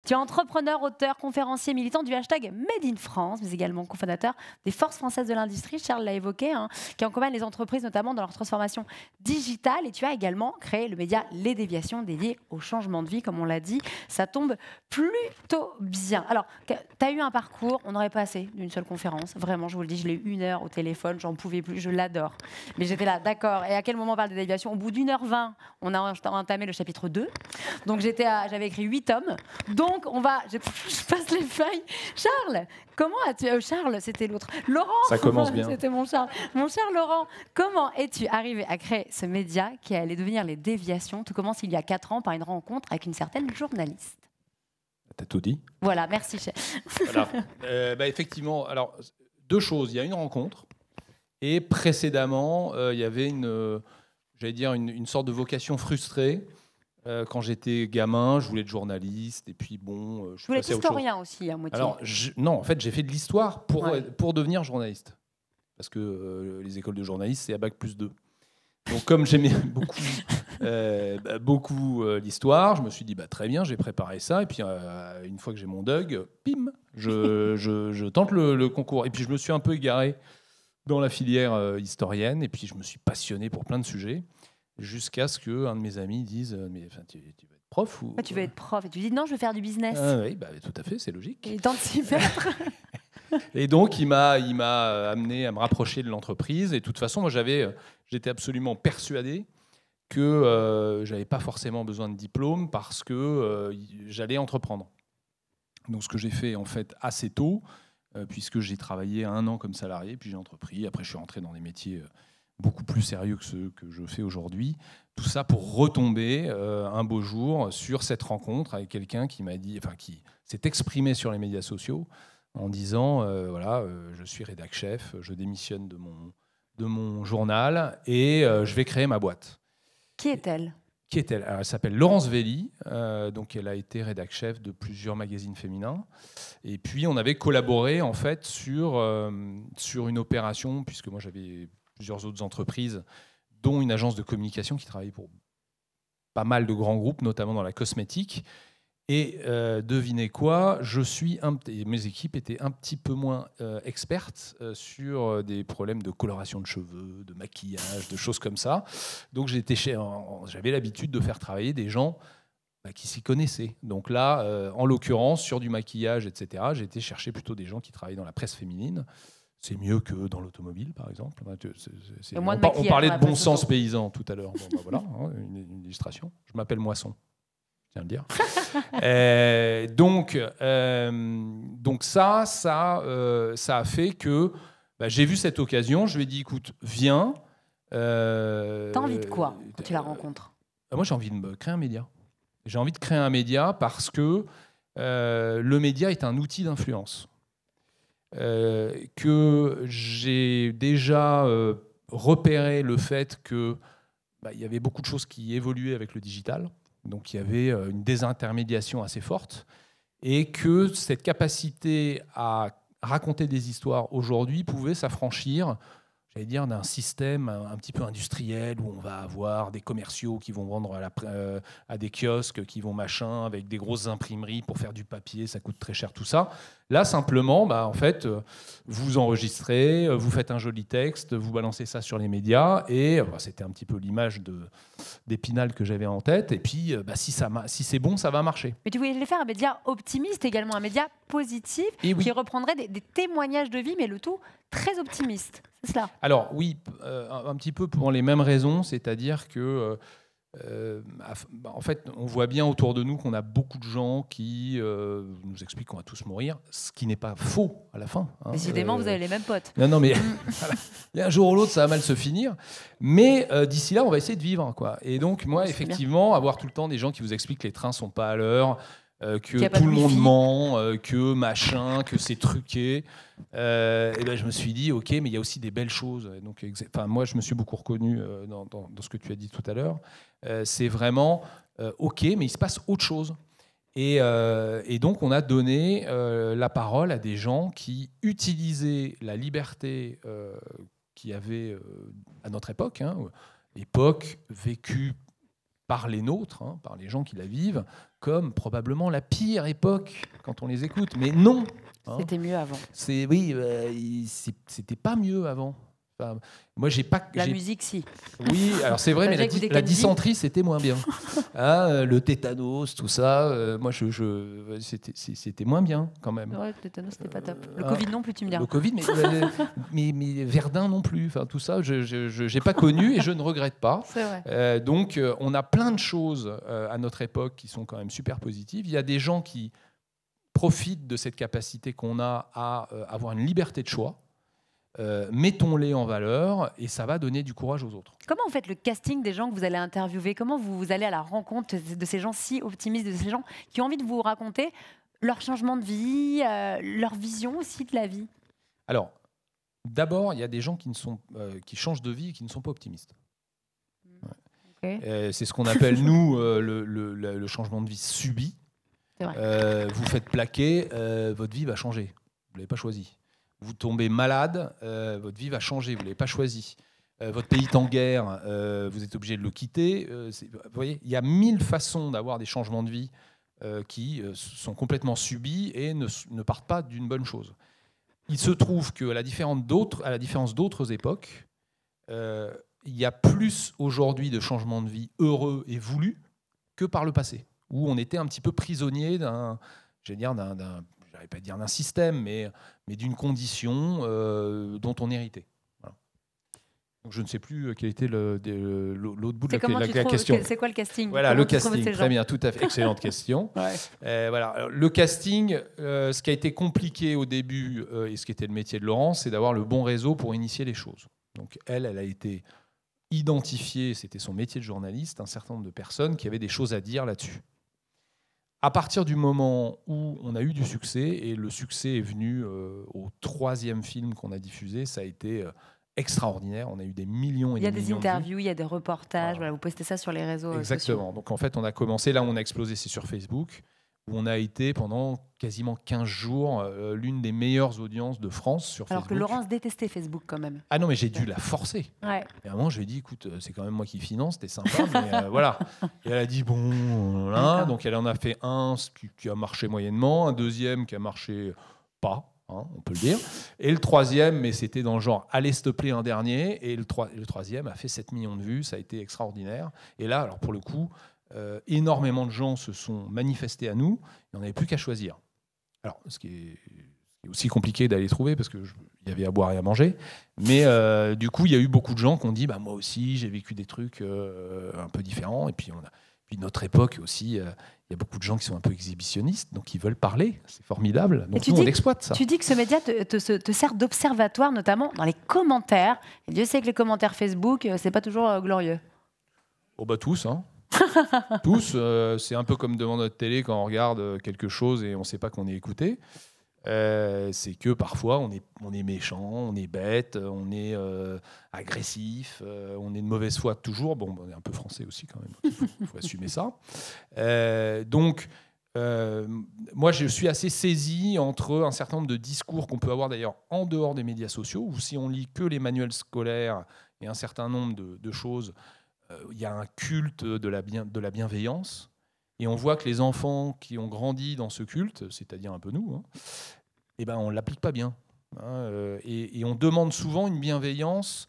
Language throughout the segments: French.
Tu es entrepreneur, auteur, conférencier, militant du hashtag Made in France, mais également cofondateur des Forces françaises de l'industrie, Charles l'a évoqué, hein, qui accompagnent les entreprises notamment dans leur transformation digitale. Et tu as également créé le média Les Déviations, dédié au changement de vie, comme on l'a dit. Ça tombe plutôt bien. Alors, tu as eu un parcours, on n'aurait pas assez d'une seule conférence. Vraiment, je vous le dis, je l'ai eu 1 heure au téléphone, j'en pouvais plus, je l'adore. Mais j'étais là, d'accord. Et à quel moment on parle des déviations? Au bout d'1h20, on a entamé le chapitre 2. Donc j'avais écrit 8 tomes. Donc je passe les feuilles. Charles, comment as-tu... Charles, c'était l'autre. Laurent. Ça commence bien. C'était mon Charles. Mon cher Laurent, comment es-tu arrivé à créer ce média qui allait devenir Les Déviations? Tout commence il y a 4 ans par une rencontre avec une certaine journaliste. T'as tout dit. Voilà, merci chef. Voilà. Effectivement, alors 2 choses. Il y a une rencontre et précédemment, il y avait une sorte de vocation frustrée. Quand j'étais gamin, je voulais être journaliste et puis bon, je voulais suis être historien aussi à moitié. Alors non, en fait, j'ai fait de l'histoire pour devenir journaliste, parce que les écoles de journalistes c'est à bac+2. Donc comme j'aimais beaucoup l'histoire, je me suis dit très bien, j'ai préparé ça et puis une fois que j'ai mon DUG, pim, je tente le concours. Et puis je me suis un peu égaré dans la filière historienne et puis je me suis passionné pour plein de sujets. Jusqu'à ce qu'un de mes amis dise mais tu vas être prof ou... Tu veux être prof et tu dis non, je veux faire du business. Oui, tout à fait, c'est logique. Et tente de s'y mettre. Et donc il m'a amené à me rapprocher de l'entreprise. Et de toute façon, moi j'étais absolument persuadé que j'avais pas forcément besoin de diplôme parce que j'allais entreprendre. Donc ce que j'ai fait en fait assez tôt, puisque j'ai travaillé 1 an comme salarié, puis j'ai entrepris. Après je suis rentré dans des métiers beaucoup plus sérieux que ceux que je fais aujourd'hui. Tout ça pour retomber un beau jour sur cette rencontre avec quelqu'un qui s'est exprimé sur les médias sociaux en disant je suis rédac chef, je démissionne de mon journal et je vais créer ma boîte. Qui est-elle ? Elle s'appelle Laurence Velli, donc elle a été rédac chef de plusieurs magazines féminins. Et puis on avait collaboré en fait sur une opération, puisque moi j'avais plusieurs autres entreprises, dont une agence de communication qui travaillait pour pas mal de grands groupes, notamment dans la cosmétique. Et devinez quoi, mes équipes étaient un petit peu moins expertes sur des problèmes de coloration de cheveux, de maquillage, de choses comme ça. Donc j'avais l'habitude de faire travailler des gens qui s'y connaissaient. Donc là, en l'occurrence, sur du maquillage, etc., j'ai été chercher plutôt des gens qui travaillent dans la presse féminine. C'est mieux que dans l'automobile, par exemple. On parlait de bon sens paysan tout à l'heure. Voilà, une illustration. Je m'appelle Moisson, je tiens à le dire. Donc ça a fait que j'ai vu cette occasion. Je lui ai dit, écoute, viens. T'as envie de quoi quand tu la rencontres ? Moi, j'ai envie de créer un média. J'ai envie de créer un média parce que le média est un outil d'influence. Que j'ai déjà repéré le fait qu'il y avait beaucoup de choses qui évoluaient avec le digital, donc il y avait une désintermédiation assez forte, et que cette capacité à raconter des histoires aujourd'hui pouvait s'affranchir, j'allais dire, d'un système un petit peu industriel où on va avoir des commerciaux qui vont vendre à des kiosques, qui vont machin, avec des grosses imprimeries pour faire du papier, ça coûte très cher tout ça. Là, simplement, en fait, vous enregistrez, vous faites un joli texte, vous balancez ça sur les médias, et c'était un petit peu l'image d'Épinal que j'avais en tête, et puis si c'est bon, ça va marcher. Mais tu voulais faire un média optimiste également, un média positif, qui reprendrait des témoignages de vie, mais le tout très optimiste. C'est cela ? Alors oui, un petit peu pour les mêmes raisons, c'est-à-dire que en fait, on voit bien autour de nous qu'on a beaucoup de gens qui nous expliquent qu'on va tous mourir, ce qui n'est pas faux à la fin. Décidément, vous avez les mêmes potes. Non, mais il y a un jour ou l'autre, ça va mal se finir. Mais d'ici là, on va essayer de vivre, quoi. Et donc, moi, effectivement, avoir tout le temps des gens qui vous expliquent que les trains sont pas à l'heure, que tout le monde ment, que machin, que c'est truqué. Et je me suis dit, ok, mais il y a aussi des belles choses. Donc, moi, je me suis beaucoup reconnu dans ce que tu as dit tout à l'heure. C'est vraiment, ok, mais il se passe autre chose. Et donc, on a donné la parole à des gens qui utilisaient la liberté qu'il y avait à notre époque, époque vécue par les nôtres, hein, par les gens qui la vivent, comme probablement la pire époque quand on les écoute. Mais non, hein. C'était mieux avant. Oui, c'était pas mieux avant. Enfin, moi, La musique, si. Oui, alors c'est vrai, mais la dysenterie, c'était moins bien. Hein, le tétanos, tout ça, moi, c'était moins bien quand même. Ouais, le tétanos, c'était pas top. Le Covid non plus, tu me diras. Le Covid, mais Verdun non plus. Enfin, tout ça, je n'ai pas connu et je ne regrette pas. C'est vrai. Donc, on a plein de choses à notre époque qui sont quand même super positives. Il y a des gens qui profitent de cette capacité qu'on a à avoir une liberté de choix. Mettons-les en valeur et ça va donner du courage aux autres. Comment vous faites le casting des gens que vous allez interviewer? Comment vous allez à la rencontre de ces gens si optimistes, de ces gens qui ont envie de vous raconter leur changement de vie, leur vision aussi de la vie? Alors, d'abord, il y a des gens qui changent de vie et qui ne sont pas optimistes. Okay. C'est ce qu'on appelle, nous, le changement de vie subi. C'est vrai. Vous faites plaquer, votre vie va changer. Vous ne l'avez pas choisi. Vous tombez malade, votre vie va changer, vous ne l'avez pas choisi. Votre pays est en guerre, vous êtes obligé de le quitter. Vous voyez, il y a 1000 façons d'avoir des changements de vie qui sont complètement subis et ne partent pas d'une bonne chose. Il se trouve qu'à la différence d'autres époques, il y a plus aujourd'hui de changements de vie heureux et voulus que par le passé, où on était un petit peu prisonnier je ne vais pas dire d'un système, mais d'une condition dont on héritait. Voilà. Donc je ne sais plus quel était l'autre bout de la question. C'est quoi le casting? Voilà, le casting, très bien, tout à fait, excellente question. Ouais. Voilà. Alors, le casting, ce qui a été compliqué au début, et ce qui était le métier de Laurence, c'est d'avoir le bon réseau pour initier les choses. Donc elle a été identifiée, c'était son métier de journaliste, un certain nombre de personnes qui avaient des choses à dire là-dessus. À partir du moment où on a eu du succès, et le succès est venu au 3e film qu'on a diffusé, ça a été extraordinaire. On a eu des millions et des millions de vues. Il y a des interviews, il y a des reportages, voilà, vous postez ça sur les réseaux sociaux. Exactement. Donc en fait, on a commencé, là on a explosé, c'est sur Facebook, où on a été pendant quasiment 15 jours l'une des meilleures audiences de France sur Facebook. Alors que Laurence détestait Facebook quand même. Ah non, mais j'ai dû la forcer. Ouais. Et à un moment, je lui ai dit, écoute, c'est quand même moi qui finance, c'était sympa, mais voilà. Et elle a dit, bon, voilà. Donc elle en a fait un qui a marché moyennement, un deuxième qui a marché pas, hein, on peut le dire. Et le troisième, mais c'était dans le genre, allez, s'il te plaît, un dernier. Et le troisième a fait 7 millions de vues, ça a été extraordinaire. Et là, alors pour le coup, énormément de gens se sont manifestés à nous, et on n'avait plus qu'à choisir. Alors, ce qui est aussi compliqué d'aller trouver, parce qu'il y avait à boire et à manger, mais du coup, il y a eu beaucoup de gens qui ont dit, moi aussi, j'ai vécu des trucs un peu différents, et puis notre époque aussi, il y a beaucoup de gens qui sont un peu exhibitionnistes, donc ils veulent parler, c'est formidable, donc nous, on exploite ça. Tu dis que ce média te sert d'observatoire, notamment dans les commentaires, et Dieu sait que les commentaires Facebook, c'est pas toujours glorieux. Oh bah tous, hein. Tous, c'est un peu comme devant notre télé quand on regarde quelque chose et on ne sait pas qu'on est écouté. C'est que parfois on est méchant, on est bête, on est agressif, on est de mauvaise foi toujours. Bon, on est un peu français aussi quand même, il faut assumer ça. Donc, moi je suis assez saisi entre un certain nombre de discours qu'on peut avoir d'ailleurs en dehors des médias sociaux, ou si on lit que les manuels scolaires et un certain nombre de choses. Il y a un culte de la bienveillance, et on voit que les enfants qui ont grandi dans ce culte, c'est-à-dire un peu nous, hein, on ne l'applique pas bien. Hein, et on demande souvent une bienveillance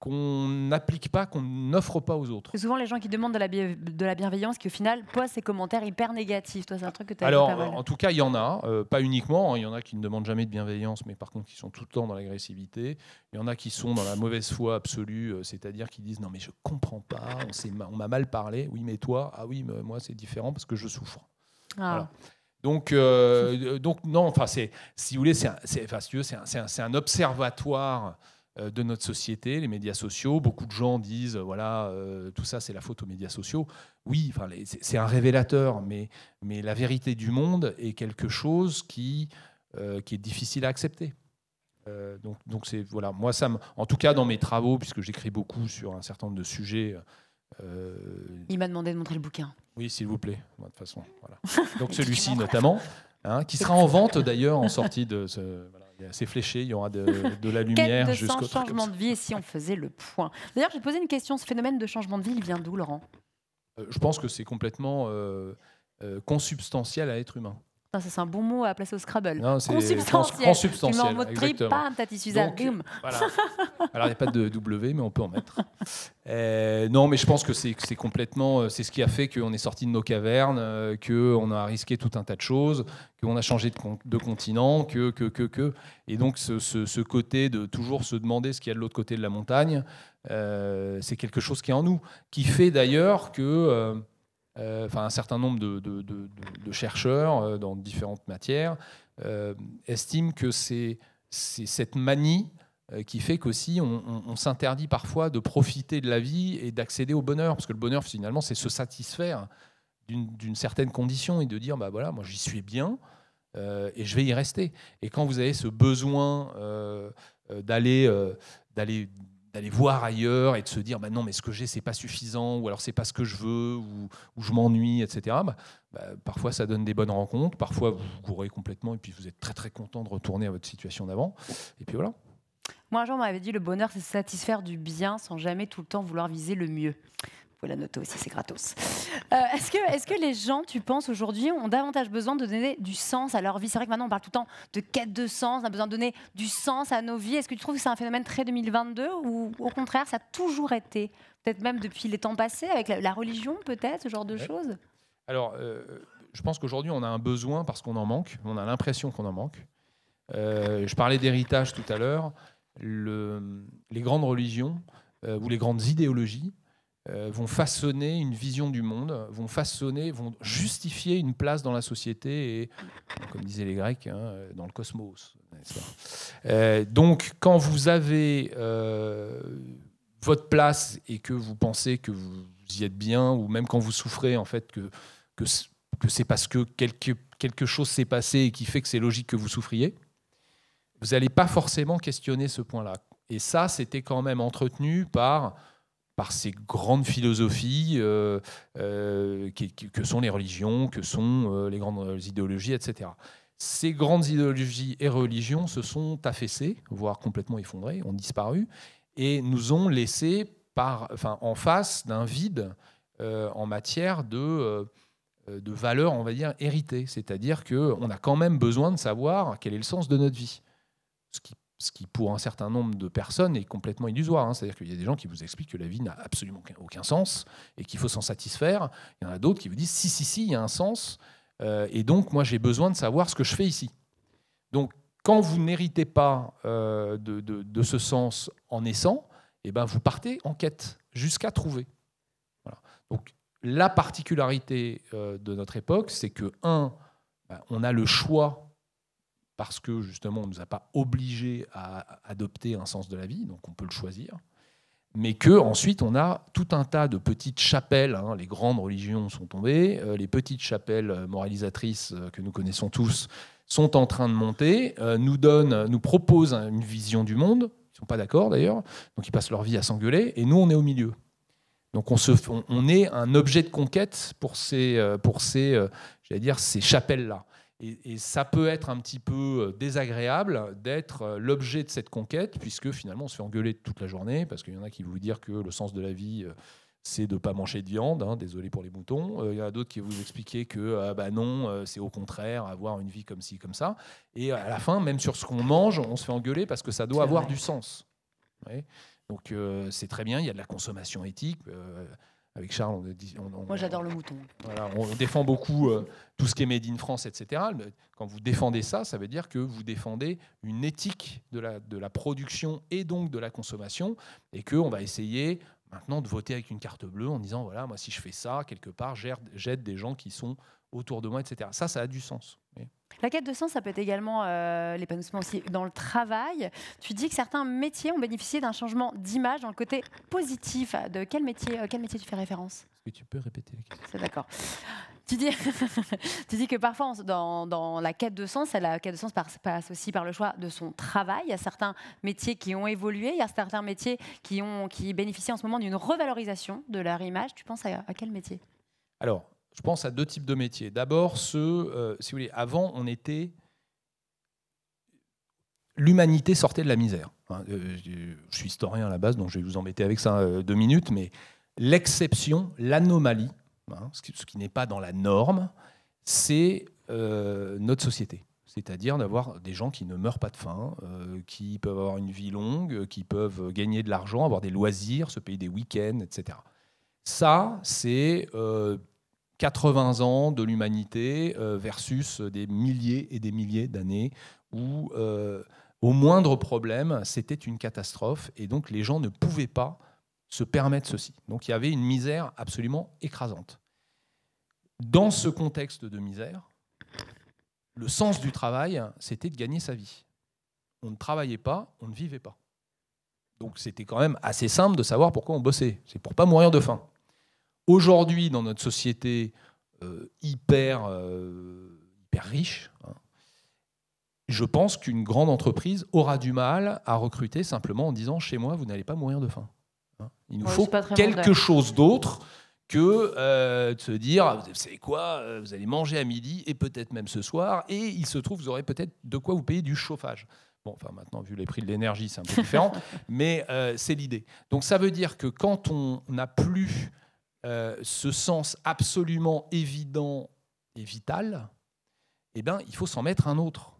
qu'on n'applique pas, qu'on n'offre pas aux autres. C'est souvent les gens qui demandent de la bienveillance qui, au final, posent ces commentaires hyper négatifs. Toi, c'est un truc que tu as vu pas mal. En tout cas, il y en a, pas uniquement. Il y en a qui ne demandent jamais de bienveillance, mais par contre, qui sont tout le temps dans l'agressivité. Il y en a qui sont dans la mauvaise foi absolue, c'est-à-dire qui disent « Non, mais je comprends pas, on m'a mal parlé. Oui, mais toi, ah oui, mais moi, c'est différent parce que je souffre. Ah. Voilà. Donc, non, enfin, si vous voulez, c'est un observatoire de notre société, les médias sociaux. Beaucoup de gens disent voilà, tout ça c'est la faute aux médias sociaux. Oui, enfin, c'est un révélateur, mais la vérité du monde est quelque chose qui est difficile à accepter. Donc c'est voilà, moi en tout cas dans mes travaux, puisque j'écris beaucoup sur un certain nombre de sujets. Il m'a demandé de montrer le bouquin. Oui, s'il vous plaît. De toute façon, voilà. Donc celui-ci notamment, hein, qui sera en vente d'ailleurs en sortie de ce. Voilà. C'est fléché, il y aura de la lumière jusqu'au changement de vie, et si on faisait le point. D'ailleurs, j'ai posé une question, ce phénomène de changement de vie, il vient d'où, Laurent ? Je pense que c'est complètement consubstantiel à l'être humain. Ça, c'est un bon mot à placer au Scrabble. Consubstantiel. Tu mets en mode trip, bam, Tati Suzanne, boum. Voilà. Alors, il n'y a pas de W, mais on peut en mettre. Non, mais je pense que c'est complètement... C'est ce qui a fait qu'on est sorti de nos cavernes, qu'on a risqué tout un tas de choses, qu'on a changé de continent, Et donc, ce côté de toujours se demander ce qu'il y a de l'autre côté de la montagne, c'est quelque chose qui est en nous. Qui fait d'ailleurs que... un certain nombre de chercheurs dans différentes matières estiment que c'est cette manie qui fait qu'aussi on s'interdit parfois de profiter de la vie et d'accéder au bonheur, parce que le bonheur finalement c'est se satisfaire d'une certaine condition et de dire bah voilà, moi j'y suis bien et je vais y rester. Et quand vous avez ce besoin d'aller voir ailleurs et de se dire bah non, mais ce que j'ai c'est pas suffisant, ou alors c'est pas ce que je veux, ou je m'ennuie, etc. Parfois ça donne des bonnes rencontres, parfois vous courez complètement et puis vous êtes très très content de retourner à votre situation d'avant, et puis voilà. Moi un jour on m'avait dit le bonheur c'est se satisfaire du bien sans jamais tout le temps vouloir viser le mieux. Vous pouvez la noter aussi, c'est gratos. Est-ce que les gens, tu penses, aujourd'hui, ont davantage besoin de donner du sens à leur vie? C'est vrai que maintenant, on parle tout le temps de quête de sens, on a besoin de donner du sens à nos vies. Est-ce que tu trouves que c'est un phénomène très 2022 ou au contraire, ça a toujours été, peut-être même depuis les temps passés, avec la religion, peut-être, ce genre de choses? Alors, je pense qu'aujourd'hui, on a un besoin parce qu'on en manque, on a l'impression qu'on en manque. Je parlais d'héritage tout à l'heure. Les grandes religions ou les grandes idéologies vont façonner une vision du monde, vont justifier une place dans la société et, comme disaient les Grecs, dans le cosmos. Donc, quand vous avez votre place et que vous pensez que vous y êtes bien, ou même quand vous souffrez, en fait, que c'est parce que quelque chose s'est passé et qui fait que c'est logique que vous souffriez, vous n'allez pas forcément questionner ce point-là. Et ça, c'était quand même entretenu par ces grandes philosophies que sont les religions, que sont les grandes idéologies, etc. Ces grandes idéologies et religions se sont affaissées, voire complètement effondrées, ont disparu, et nous ont laissé en face d'un vide en matière de valeurs, on va dire, héritées. C'est-à-dire qu'on a quand même besoin de savoir quel est le sens de notre vie. Ce qui, pour un certain nombre de personnes, est complètement illusoire. C'est-à-dire qu'il y a des gens qui vous expliquent que la vie n'a absolument aucun sens et qu'il faut s'en satisfaire. Il y en a d'autres qui vous disent si, il y a un sens. Et donc, moi, j'ai besoin de savoir ce que je fais ici. Donc, quand vous n'héritez pas de ce sens en naissant, eh ben, vous partez en quête jusqu'à trouver. Voilà. Donc, la particularité de notre époque, c'est que, on a le choix parce que justement on ne nous a pas obligés à adopter un sens de la vie, donc on peut le choisir, mais qu'ensuite on a tout un tas de petites chapelles, les grandes religions sont tombées, les petites chapelles moralisatrices que nous connaissons tous sont en train de monter, nous proposent une vision du monde, ils ne sont pas d'accord d'ailleurs, donc ils passent leur vie à s'engueuler, et nous on est au milieu. Donc on est un objet de conquête pour ces chapelles-là. Et ça peut être un petit peu désagréable d'être l'objet de cette conquête, puisque finalement on se fait engueuler toute la journée, parce qu'il y en a qui vont vous dire que le sens de la vie, c'est de ne pas manger de viande, désolé pour les moutons. Il y en a d'autres qui vont vous expliquer que non, c'est au contraire, avoir une vie comme ci, comme ça. Et à la fin, même sur ce qu'on mange, on se fait engueuler parce que ça doit avoir du sens. Ouais. Donc c'est très bien, il y a de la consommation éthique. Avec Charles, moi j'adore le mouton. Voilà, on défend beaucoup tout ce qui est made in France, etc. Quand vous défendez ça, ça veut dire que vous défendez une éthique de la production et donc de la consommation, et qu'on va essayer maintenant de voter avec une carte bleue en disant voilà, moi si je fais ça, quelque part, j'aide des gens qui sont autour de moi, etc. Ça a du sens. Oui. La quête de sens, ça peut être également l'épanouissement aussi dans le travail. Tu dis que certains métiers ont bénéficié d'un changement d'image dans le côté positif. De quel métier tu fais référence? Est-ce que tu peux répéter la question? C'est d'accord. Tu dis que parfois, dans la quête de sens, la quête de sens passe aussi par le choix de son travail. Il y a certains métiers qui ont évolué, il y a certains métiers qui bénéficient en ce moment d'une revalorisation de leur image. Tu penses à quel métier? Alors, je pense à deux types de métiers. D'abord, si vous voulez, avant, l'humanité sortait de la misère. Je suis historien à la base, donc je vais vous embêter avec ça 2 minutes, mais l'exception, l'anomalie, hein, ce qui n'est pas dans la norme, c'est notre société. C'est-à-dire d'avoir des gens qui ne meurent pas de faim, qui peuvent avoir une vie longue, qui peuvent gagner de l'argent, avoir des loisirs, se payer des week-ends, etc. Ça, c'est 80 ans de l'humanité versus des milliers et des milliers d'années où, au moindre problème, c'était une catastrophe et donc les gens ne pouvaient pas se permettre ceci. Donc il y avait une misère absolument écrasante. Dans ce contexte de misère, le sens du travail, c'était de gagner sa vie. On ne travaillait pas, on ne vivait pas. Donc c'était quand même assez simple de savoir pourquoi on bossait. C'est pour ne pas mourir de faim. Aujourd'hui, dans notre société hyper riche, hein, je pense qu'une grande entreprise aura du mal à recruter simplement en disant « chez moi, vous n'allez pas mourir de faim hein. ». Il nous faut quelque chose d'autre que de se dire, vous savez quoi, vous allez manger à midi et peut-être même ce soir, et il se trouve, vous aurez peut-être de quoi vous payer du chauffage. Bon, enfin maintenant, vu les prix de l'énergie, c'est un peu différent, mais c'est l'idée. Donc ça veut dire que quand on n'a plus ce sens absolument évident et vital, eh ben, il faut s'en mettre un autre.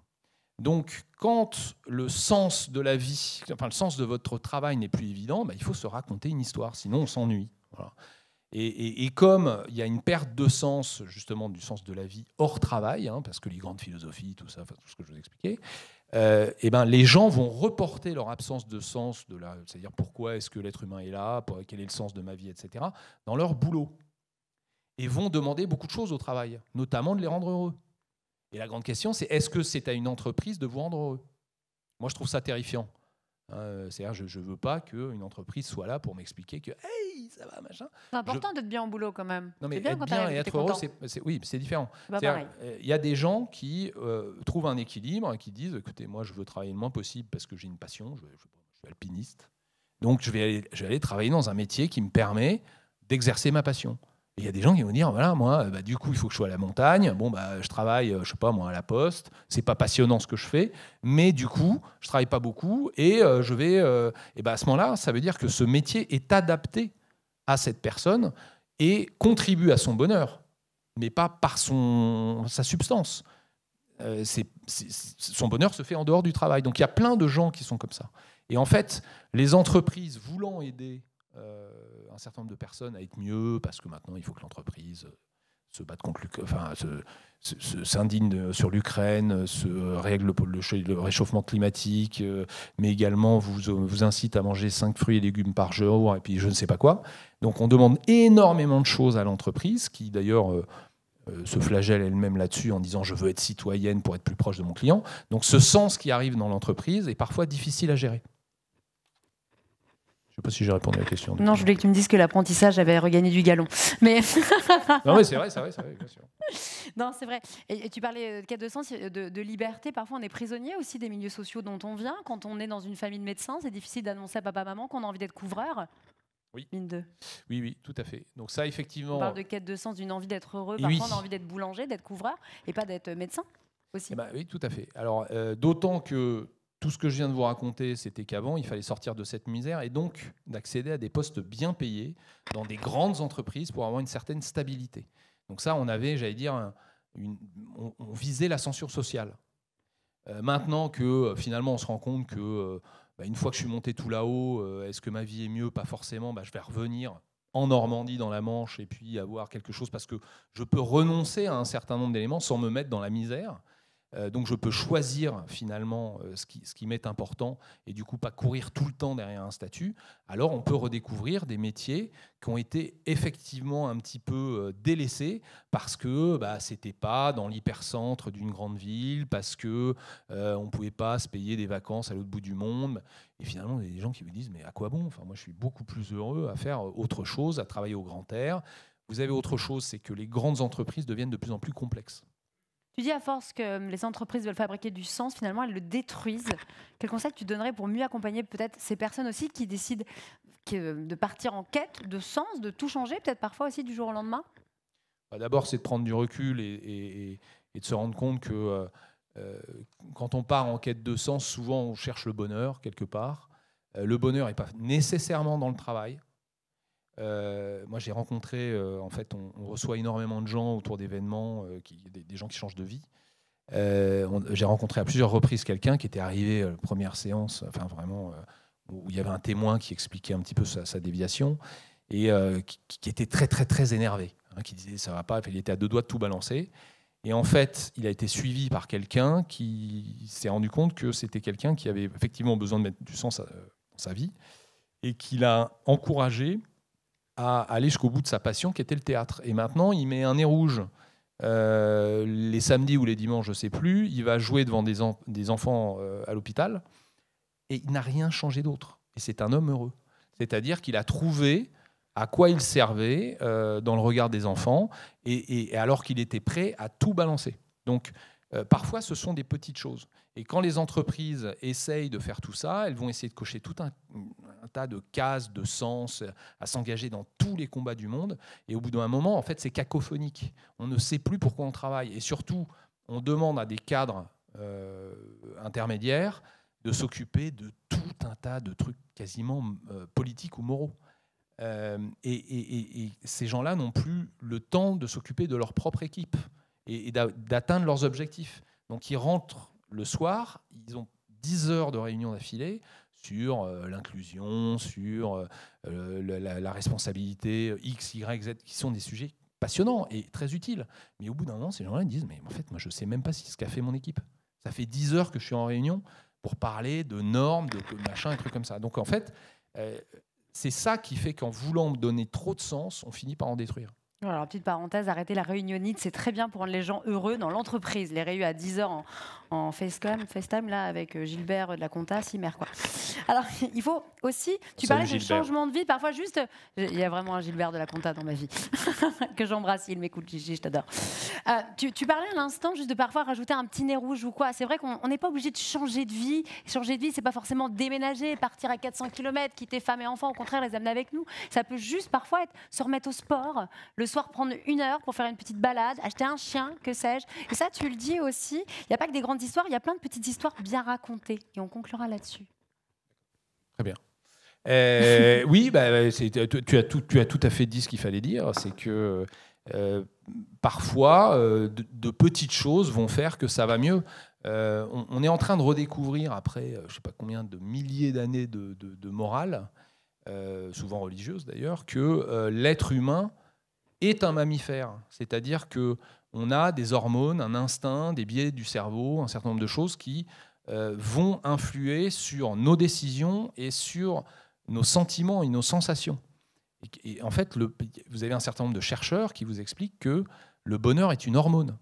Donc quand le sens de la vie, enfin le sens de votre travail n'est plus évident, ben, il faut se raconter une histoire, sinon on s'ennuie. Voilà. Et comme il y a une perte de sens, justement, du sens de la vie hors travail, hein, parce que les grandes philosophies, tout ça, tout ce que je vous expliquais, et ben, les gens vont reporter leur absence de sens, c'est-à-dire pourquoi est-ce que l'être humain est là, quel est le sens de ma vie, etc., dans leur boulot. Et vont demander beaucoup de choses au travail, notamment de les rendre heureux. Et la grande question, c'est est-ce que c'est à une entreprise de vous rendre heureux ? Moi, je trouve ça terrifiant. C'est-à-dire, je ne veux pas qu'une entreprise soit là pour m'expliquer que hey, ça va, machin. C'est important d'être bien au boulot quand même. Non, mais être bien et être heureux, oui, c'est différent. Il y a des gens qui trouvent un équilibre et qui disent écoutez, moi, je veux travailler le moins possible parce que j'ai une passion, je suis alpiniste. Donc, je vais aller travailler dans un métier qui me permet d'exercer ma passion. Il y a des gens qui vont dire voilà, moi, du coup, il faut que je sois à la montagne. Bon, je travaille, je sais pas, moi, à la poste. C'est pas passionnant ce que je fais, mais du coup, je travaille pas beaucoup et je vais. Et à ce moment-là, ça veut dire que ce métier est adapté à cette personne et contribue à son bonheur, mais pas par sa substance. Son bonheur se fait en dehors du travail. Donc, il y a plein de gens qui sont comme ça. Et en fait, les entreprises voulant aider un certain nombre de personnes à être mieux, parce que maintenant il faut que l'entreprise se batte contre s'indigne sur l'Ukraine, se règle le réchauffement climatique, mais également vous incite à manger 5 fruits et légumes par jour, et puis je ne sais pas quoi. Donc on demande énormément de choses à l'entreprise, qui d'ailleurs se flagelle elle-même là-dessus en disant je veux être citoyenne pour être plus proche de mon client. Donc ce sens qui arrive dans l'entreprise est parfois difficile à gérer. Je ne sais pas si j'ai répondu à la question. Non, je voulais que tu me dises que l'apprentissage avait regagné du galon. Mais non, mais c'est vrai, bien sûr. Non, c'est vrai. Et tu parlais de quête de sens, de liberté. Parfois, on est prisonnier aussi des milieux sociaux dont on vient. Quand on est dans une famille de médecins, c'est difficile d'annoncer à papa-maman qu'on a envie d'être couvreur. Oui. Mine de. Oui, tout à fait. Donc ça, effectivement... On parle de quête de sens, d'une envie d'être heureux. Parfois, on a envie d'être boulanger, d'être couvreur, et pas d'être médecin aussi. Oui, tout à fait. Alors, d'autant que tout ce que je viens de vous raconter, c'était qu'avant, il fallait sortir de cette misère et donc d'accéder à des postes bien payés dans des grandes entreprises pour avoir une certaine stabilité. Donc ça, on avait, j'allais dire, on visait l'ascension sociale. Maintenant que finalement, on se rend compte que une fois que je suis monté tout là-haut, est-ce que ma vie est mieux ? Pas forcément. Je vais revenir en Normandie, dans la Manche, et puis avoir quelque chose, parce que je peux renoncer à un certain nombre d'éléments sans me mettre dans la misère. Donc je peux choisir finalement ce qui m'est important et du coup pas courir tout le temps derrière un statut. Alors on peut redécouvrir des métiers qui ont été effectivement un petit peu délaissés parce que c'était pas dans l'hypercentre d'une grande ville, parce que on pouvait pas se payer des vacances à l'autre bout du monde. Et finalement il y a des gens qui me disent mais à quoi bon ? Enfin moi je suis beaucoup plus heureux à faire autre chose, à travailler au grand air. Vous avez autre chose, c'est que les grandes entreprises deviennent de plus en plus complexes. Tu dis à force que les entreprises veulent fabriquer du sens, finalement, elles le détruisent. Quel conseil tu donnerais pour mieux accompagner peut-être ces personnes aussi qui décident de partir en quête de sens, de tout changer, peut-être parfois aussi du jour au lendemain ? D'abord, c'est de prendre du recul et de se rendre compte que quand on part en quête de sens, souvent on cherche le bonheur quelque part. Le bonheur n'est pas nécessairement dans le travail. moi, j'ai rencontré, en fait, on reçoit énormément de gens autour d'événements, des gens qui changent de vie. J'ai rencontré à plusieurs reprises quelqu'un qui était arrivé à la première séance, enfin vraiment, où il y avait un témoin qui expliquait un petit peu sa déviation et qui était très, très, très énervé, hein, qui disait ça va pas, il était à 2 doigts de tout balancer. Et en fait, il a été suivi par quelqu'un qui s'est rendu compte que c'était quelqu'un qui avait effectivement besoin de mettre du sens dans sa vie et qui l'a encouragé à aller jusqu'au bout de sa passion qui était le théâtre. Et maintenant, il met un nez rouge les samedis ou les dimanches, je ne sais plus. Il va jouer devant des enfants à l'hôpital et il n'a rien changé d'autre. Et c'est un homme heureux. C'est-à-dire qu'il a trouvé à quoi il servait dans le regard des enfants et alors qu'il était prêt à tout balancer. Donc, parfois, ce sont des petites choses. Et quand les entreprises essayent de faire tout ça, elles vont essayer de cocher tout un tas de cases, de sens, à s'engager dans tous les combats du monde. Et au bout d'un moment, en fait, c'est cacophonique. On ne sait plus pourquoi on travaille. Et surtout, on demande à des cadres intermédiaires de s'occuper de tout un tas de trucs quasiment politiques ou moraux. Et ces gens-là n'ont plus le temps de s'occuper de leur propre équipe et d'atteindre leurs objectifs. Donc ils rentrent le soir, ils ont 10 heures de réunion d'affilée sur l'inclusion, sur la responsabilité X, Y, Z, qui sont des sujets passionnants et très utiles. Mais au bout d'un moment, ces gens-là disent « mais en fait, moi, je ne sais même pas ce qu'a fait mon équipe. Ça fait 10 heures que je suis en réunion pour parler de normes, de machin, et trucs comme ça. » Donc en fait, c'est ça qui fait qu'en voulant donner trop de sens, on finit par en détruire. Alors, petite parenthèse, arrêter la réunionnite, c'est très bien pour rendre les gens heureux dans l'entreprise. Les réunions à 10h en FaceTime, là, avec Gilbert de la Compta, Cimer, quoi. Alors, il faut aussi... Tu parlais de changement de vie, parfois juste... Il y a vraiment un Gilbert de la Compta dans ma vie, que j'embrasse, il m'écoute, Gigi, je t'adore. Tu parlais à l'instant juste de parfois rajouter un petit nez rouge ou quoi. C'est vrai qu'on n'est pas obligé de changer de vie. Changer de vie, c'est pas forcément déménager, partir à 400 km, quitter femme et enfants, au contraire, les amener avec nous. Ça peut juste parfois être se remettre au sport, le soir prendre 1 heure pour faire une petite balade, acheter un chien, que sais-je. Et ça, tu le dis aussi, il n'y a pas que des grandes histoires, il y a plein de petites histoires bien racontées. Et on conclura là-dessus. Très bien. Oui, tu as tout à fait dit ce qu'il fallait dire. C'est que parfois, de petites choses vont faire que ça va mieux. On est en train de redécouvrir, après je ne sais pas combien de milliers d'années de morale, souvent religieuse d'ailleurs, que l'être humain est un mammifère. C'est-à-dire qu'on a des hormones, un instinct, des biais du cerveau, un certain nombre de choses qui vont influer sur nos décisions et sur nos sentiments et nos sensations. Et en fait, vous avez un certain nombre de chercheurs qui vous expliquent que le bonheur est une hormone.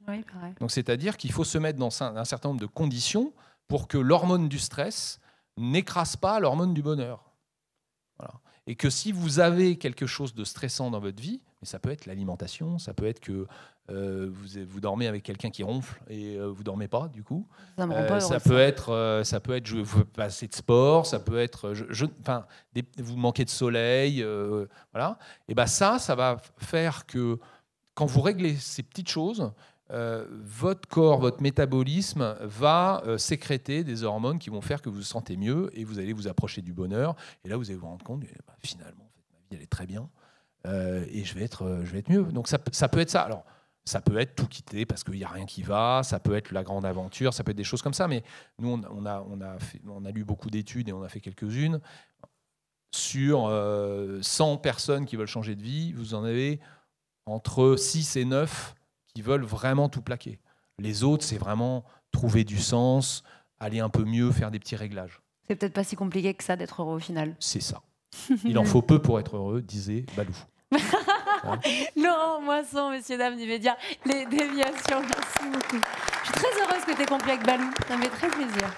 Oui, pareil. Donc, c'est-à-dire qu'il faut se mettre dans un certain nombre de conditions pour que l'hormone du stress n'écrase pas l'hormone du bonheur. Voilà. Et que si vous avez quelque chose de stressant dans votre vie, mais ça peut être l'alimentation, ça peut être que vous dormez avec quelqu'un qui ronfle et vous dormez pas du coup. Ça peut être vous pas assez de sport, ça peut être vous manquez de soleil, voilà. Et ben ça va faire que quand vous réglez ces petites choses, votre corps, votre métabolisme va sécréter des hormones qui vont faire que vous vous sentez mieux et vous allez vous approcher du bonheur. Et là, vous allez vous rendre compte, finalement, en fait, ma vie, elle est très bien et je vais être mieux. Donc, ça peut être ça. Alors, ça peut être tout quitter parce qu'il n'y a rien qui va, ça peut être la grande aventure, ça peut être des choses comme ça. Mais nous, on a lu beaucoup d'études et on a fait quelques-unes. Sur 100 personnes qui veulent changer de vie, vous en avez entre 6 et 9 qui veulent vraiment tout plaquer. Les autres, c'est vraiment trouver du sens, aller un peu mieux, faire des petits réglages. C'est peut-être pas si compliqué que ça d'être heureux au final. C'est ça. Il en faut peu pour être heureux, disait Balou. Hein? Laurent Moisson, messieurs, dames du média, les déviations, merci beaucoup. Je suis très heureuse que tu aies conclu avec Balou, ça me fait très plaisir.